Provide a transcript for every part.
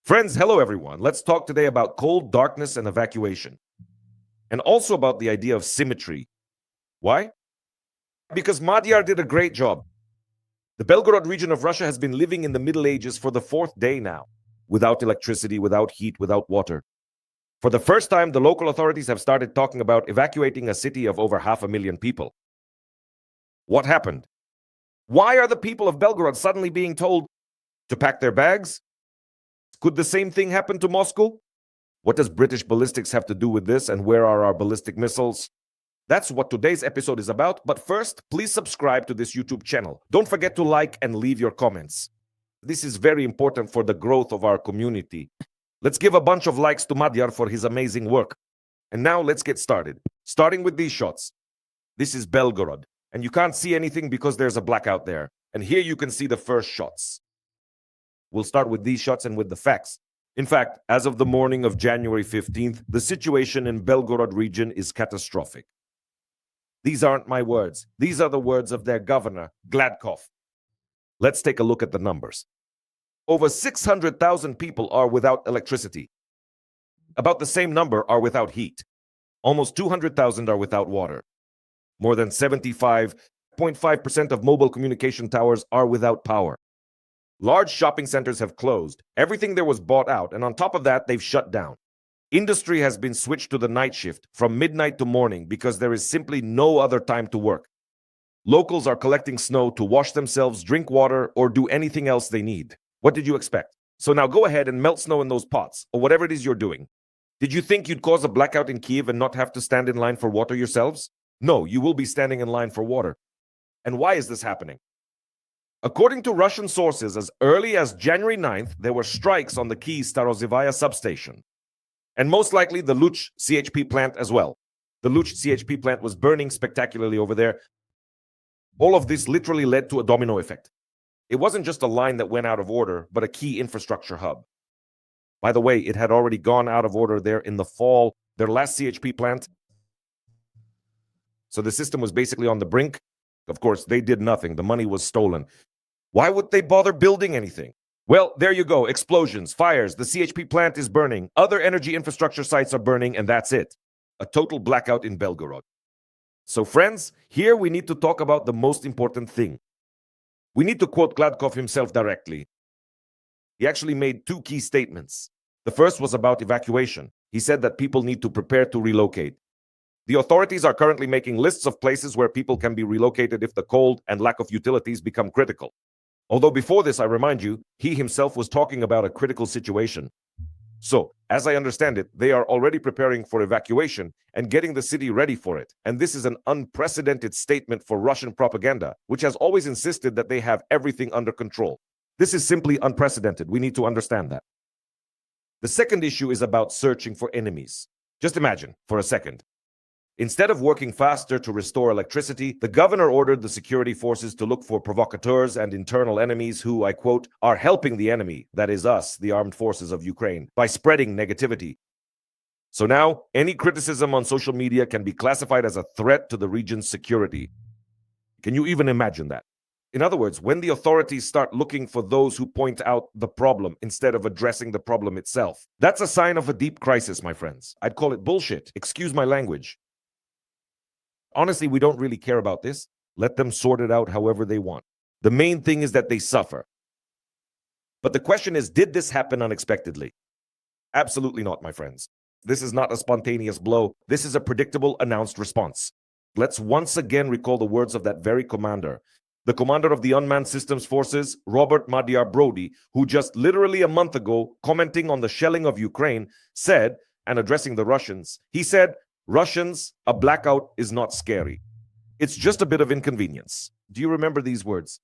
Friends, hello everyone. Let's talk today about cold, darkness, and evacuation. And also about the idea of symmetry. Why? Because Madhyar did a great job. The Belgorod region of Russia has been living in the Middle Ages for the fourth day now, without electricity, without heat, without water. For the first time, the local authorities have started talking about evacuating a city of over 500,000 people. What happened? Why are the people of Belgorod suddenly being told to pack their bags? Could the same thing happen to Moscow? What does British ballistics have to do with this, and where are our ballistic missiles? That's what today's episode is about, but first, please subscribe to this YouTube channel. Don't forget to like and leave your comments. This is very important for the growth of our community. Let's give a bunch of likes to Madhyar for his amazing work. And now let's get started. Starting with these shots. This is Belgorod, and you can't see anything because there's a blackout there. And here you can see the first shots. We'll start with these shots and with the facts. In fact, as of the morning of January 15th, the situation in Belgorod region is catastrophic. These aren't my words. These are the words of their governor, Gladkov. Let's take a look at the numbers. Over 600,000 people are without electricity. About the same number are without heat. Almost 200,000 are without water. More than 75.5% of mobile communication towers are without power. Large shopping centers have closed. Everything there was bought out, and on top of that, they've shut down. Industry has been switched to the night shift from midnight to morning because there is simply no other time to work. Locals are collecting snow to wash themselves, drink water, or do anything else they need. What did you expect? So now go ahead and melt snow in those pots, or whatever it is you're doing. Did you think you'd cause a blackout in Kiev and not have to stand in line for water yourselves? No, you will be standing in line for water. And why is this happening? According to Russian sources, as early as January 9th, there were strikes on the key Starozivaya substation. And most likely the Luch CHP plant as well. The Luch CHP plant was burning spectacularly over there. All of this literally led to a domino effect. It wasn't just a line that went out of order, but a key infrastructure hub. By the way, it had already gone out of order there in the fall, their last CHP plant. So the system was basically on the brink. Of course, they did nothing. The money was stolen. Why would they bother building anything? Well, there you go. Explosions, fires, the CHP plant is burning, other energy infrastructure sites are burning, and that's it. A total blackout in Belgorod. So friends, here we need to talk about the most important thing. We need to quote Gladkov himself directly. He actually made two key statements. The first was about evacuation. He said that people need to prepare to relocate. The authorities are currently making lists of places where people can be relocated if the cold and lack of utilities become critical. Although before this, I remind you, he himself was talking about a critical situation. So, as I understand it, they are already preparing for evacuation and getting the city ready for it. And this is an unprecedented statement for Russian propaganda, which has always insisted that they have everything under control. This is simply unprecedented. We need to understand that. The second issue is about searching for enemies. Just imagine, for a second. Instead of working faster to restore electricity, the governor ordered the security forces to look for provocateurs and internal enemies who, I quote, are helping the enemy, that is us, the armed forces of Ukraine, by spreading negativity. So now, any criticism on social media can be classified as a threat to the region's security. Can you even imagine that? In other words, when the authorities start looking for those who point out the problem instead of addressing the problem itself, that's a sign of a deep crisis, my friends. I'd call it bullshit. Excuse my language. Honestly, we don't really care about this. Let them sort it out however they want. The main thing is that they suffer. But the question is, did this happen unexpectedly? Absolutely not, my friends. This is not a spontaneous blow. This is a predictable, announced response. Let's once again recall the words of that very commander, the commander of the unmanned systems forces, Robert Madhyar Brody, who just literally a month ago, commenting on the shelling of Ukraine, said, and addressing the Russians, he said, Russians, a blackout is not scary. It's just a bit of inconvenience. Do you remember these words?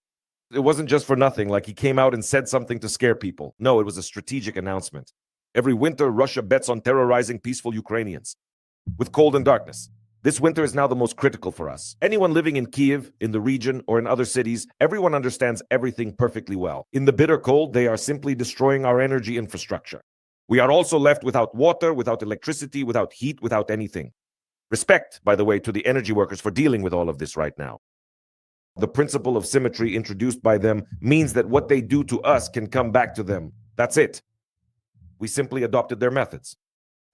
It wasn't just for nothing, like he came out and said something to scare people. No, it was a strategic announcement. Every winter, Russia bets on terrorizing peaceful Ukrainians with cold and darkness. This winter is now the most critical for us. Anyone living in Kiev, in the region, or in other cities, everyone understands everything perfectly well. In the bitter cold, they are simply destroying our energy infrastructure. We are also left without water, without electricity, without heat, without anything. Respect, by the way, to the energy workers for dealing with all of this right now. The principle of symmetry introduced by them means that what they do to us can come back to them. That's it. We simply adopted their methods.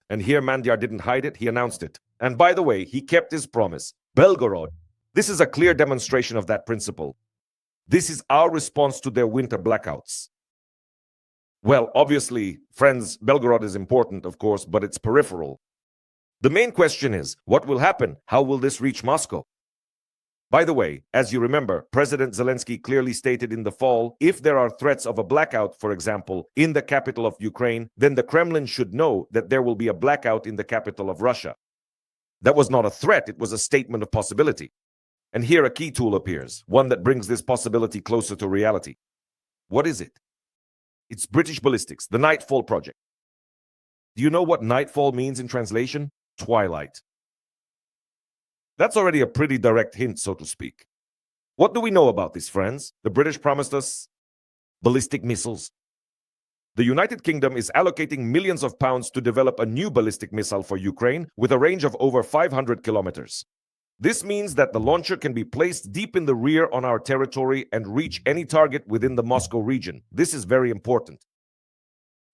And here Mandyar didn't hide it, he announced it. And by the way, he kept his promise. Belgorod. This is a clear demonstration of that principle. This is our response to their winter blackouts. Well, obviously, friends, Belgorod is important, of course, but it's peripheral. The main question is, what will happen? How will this reach Moscow? By the way, as you remember, President Zelensky clearly stated in the fall, if there are threats of a blackout, for example, in the capital of Ukraine, then the Kremlin should know that there will be a blackout in the capital of Russia. That was not a threat, it was a statement of possibility. And here a key tool appears, one that brings this possibility closer to reality. What is it? It's British ballistics, the Nightfall project. Do you know what Nightfall means in translation? Twilight. That's already a pretty direct hint, so to speak. What do we know about this, friends? The British promised us ballistic missiles. The United Kingdom is allocating millions of pounds to develop a new ballistic missile for Ukraine with a range of over 500 kilometers. This means that the launcher can be placed deep in the rear on our territory and reach any target within the Moscow region. This is very important.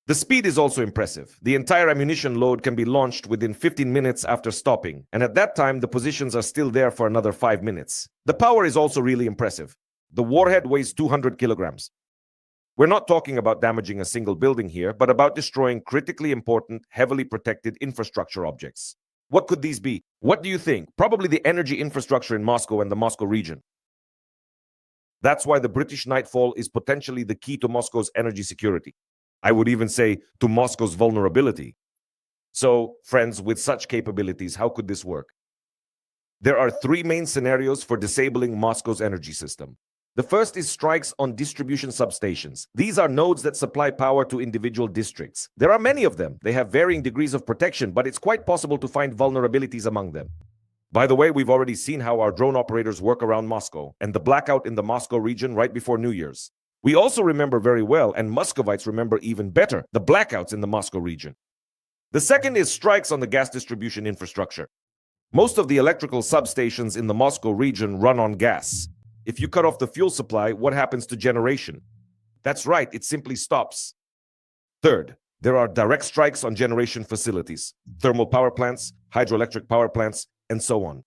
The speed is also impressive. The entire ammunition load can be launched within 15 minutes after stopping, and at that time the positions are still there for another 5 minutes. The power is also really impressive. The warhead weighs 200 kilograms. We're not talking about damaging a single building here, but about destroying critically important, heavily protected infrastructure objects. What could these be? What do you think? Probably the energy infrastructure in Moscow and the Moscow region. That's why the British Nightfall is potentially the key to Moscow's energy security. I would even say to Moscow's vulnerability. So, friends, with such capabilities, how could this work? There are 3 main scenarios for disabling Moscow's energy system. The first is strikes on distribution substations. These are nodes that supply power to individual districts. There are many of them. They have varying degrees of protection, but it's quite possible to find vulnerabilities among them. By the way, we've already seen how our drone operators work around Moscow and the blackout in the Moscow region right before New Year's. We also remember very well, and Muscovites remember even better, the blackouts in the Moscow region. The second is strikes on the gas distribution infrastructure. Most of the electrical substations in the Moscow region run on gas. If you cut off the fuel supply, what happens to generation? That's right, it simply stops. Third, there are direct strikes on generation facilities, thermal power plants, hydroelectric power plants, and so on.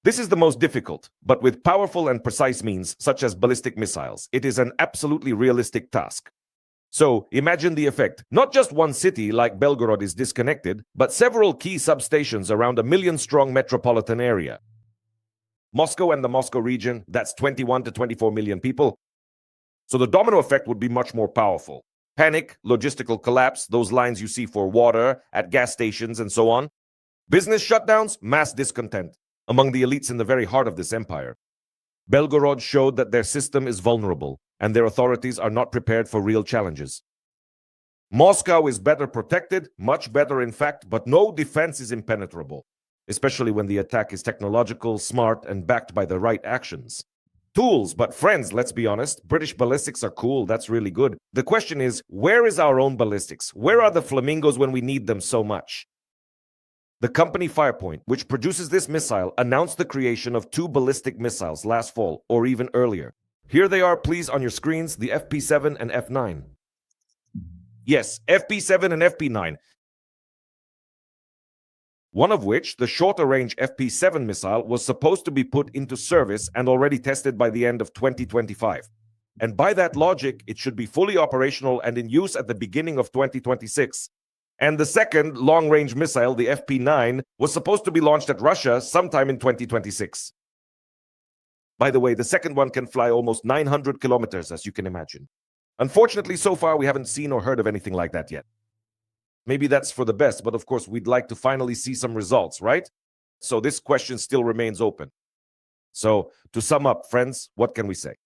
This is the most difficult, but with powerful and precise means, such as ballistic missiles, it is an absolutely realistic task. So, imagine the effect. Not just one city like Belgorod is disconnected, but several key substations around a million-strong metropolitan area. Moscow and the Moscow region, that's 21 to 24 million people. So the domino effect would be much more powerful. Panic, logistical collapse, those lines you see for water, at gas stations, and so on. Business shutdowns, mass discontent among the elites in the very heart of this empire. Belgorod showed that their system is vulnerable, and their authorities are not prepared for real challenges. Moscow is better protected, much better in fact, but no defense is impenetrable, especially when the attack is technological, smart, and backed by the right actions. Tools, but friends, let's be honest, British ballistics are cool, that's really good. The question is, where is our own ballistics? Where are the flamingos when we need them so much? The company Firepoint, which produces this missile, announced the creation of 2 ballistic missiles last fall, or even earlier. Here they are, please, on your screens, the FP7 and F9. Yes, FP7 and FP9. One of which, the shorter-range FP7 missile, was supposed to be put into service and already tested by the end of 2025. And by that logic, it should be fully operational and in use at the beginning of 2026. And the second long-range missile, the FP9, was supposed to be launched at Russia sometime in 2026. By the way, the second one can fly almost 900 kilometers, as you can imagine. Unfortunately, so far, we haven't seen or heard of anything like that yet. Maybe that's for the best, but of course, we'd like to finally see some results, right? So this question still remains open. So, to sum up, friends, what can we say?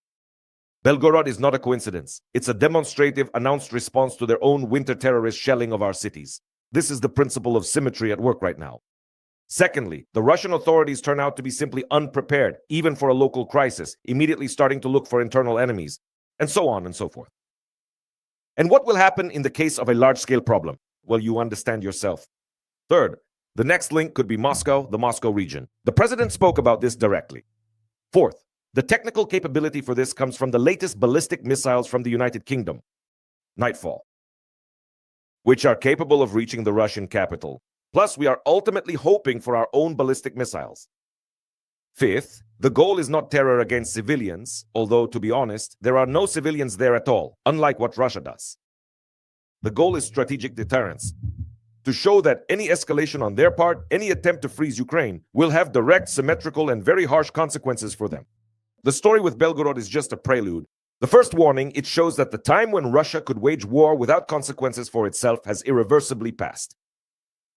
Belgorod is not a coincidence. It's a demonstrative, announced response to their own winter terrorist shelling of our cities. This is the principle of symmetry at work right now. Secondly, the Russian authorities turn out to be simply unprepared, even for a local crisis, immediately starting to look for internal enemies, and so on and so forth. And what will happen in the case of a large-scale problem? Well, you understand yourself. Third, the next link could be Moscow, the Moscow region. The president spoke about this directly. Fourth, the technical capability for this comes from the latest ballistic missiles from the United Kingdom. Nightfall. which are capable of reaching the Russian capital. Plus, we are ultimately hoping for our own ballistic missiles. Fifth, the goal is not terror against civilians, although, to be honest, there are no civilians there at all, unlike what Russia does. The goal is strategic deterrence, to show that any escalation on their part, any attempt to freeze Ukraine, will have direct, symmetrical, and very harsh consequences for them. The story with Belgorod is just a prelude. The first warning, it shows that the time when Russia could wage war without consequences for itself has irreversibly passed.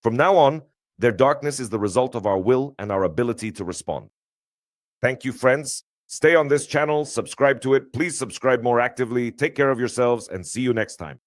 From now on, their darkness is the result of our will and our ability to respond. Thank you, friends. Stay on this channel, subscribe to it. Please subscribe more actively. Take care of yourselves, and see you next time.